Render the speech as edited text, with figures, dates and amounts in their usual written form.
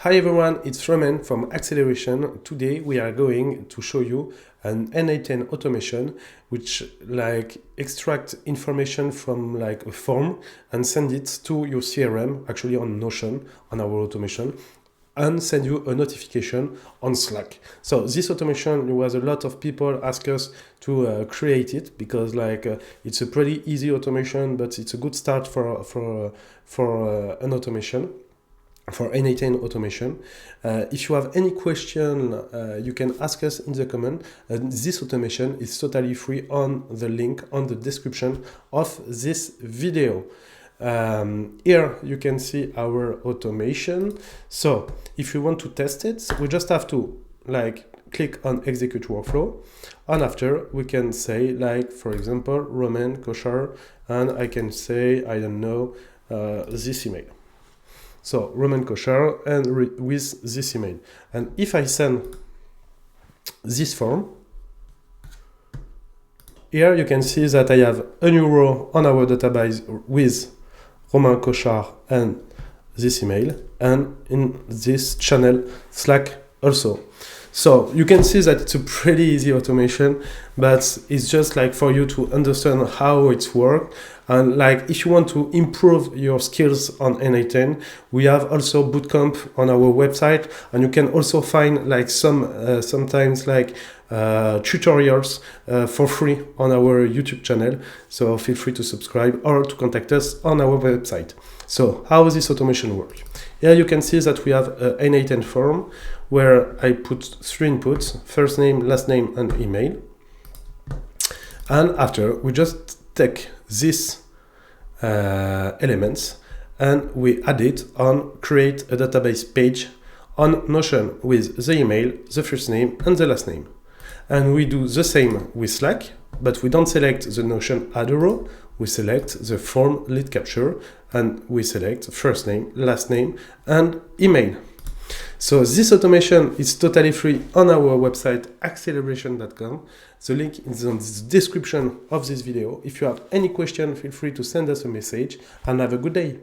Hi everyone, it's Roman from Acceleration. Today we are going to show you an n8n automation which extract information from a form and send it to your CRM, actually on Notion, on our automation, and send you a notification on Slack. So this automation, there was a lot of people ask us to create it because it's a pretty easy automation, but it's a good start for an automation. For n8n automation. If you have any question, you can ask us in the comment. This automation is totally free on the link on the description of this video. Here you can see our automation. So if you want to test it, we just have to click on execute workflow, and after we can say for example Roman Kosher, and I can say, I don't know, this email. So Roman Kosher and with this email. And if I send this form, here you can see that I have a new row on our database with Roman Kosher and this email, and in this channel Slack also. So you can see that it's a pretty easy automation, but it's just for you to understand how it works. And if you want to improve your skills on n8n, we have also bootcamp on our website, and you can also find sometimes tutorials for free on our YouTube channel. So feel free to subscribe or to contact us on our website. So how does this automation work? Here you can see that we have an n8n form where I put 3 inputs: first name, last name, and email. And after, we just take these elements and we add it on create a database page on Notion with the email, the first name, and the last name. And we do the same with Slack, but we don't select the Notion add a row. We select the form lead capture, and we select first name, last name, and email. So this automation is totally free on our website acceleration.com. The link is on the description of this video. If you have any question, feel free to send us a message, and have a good day.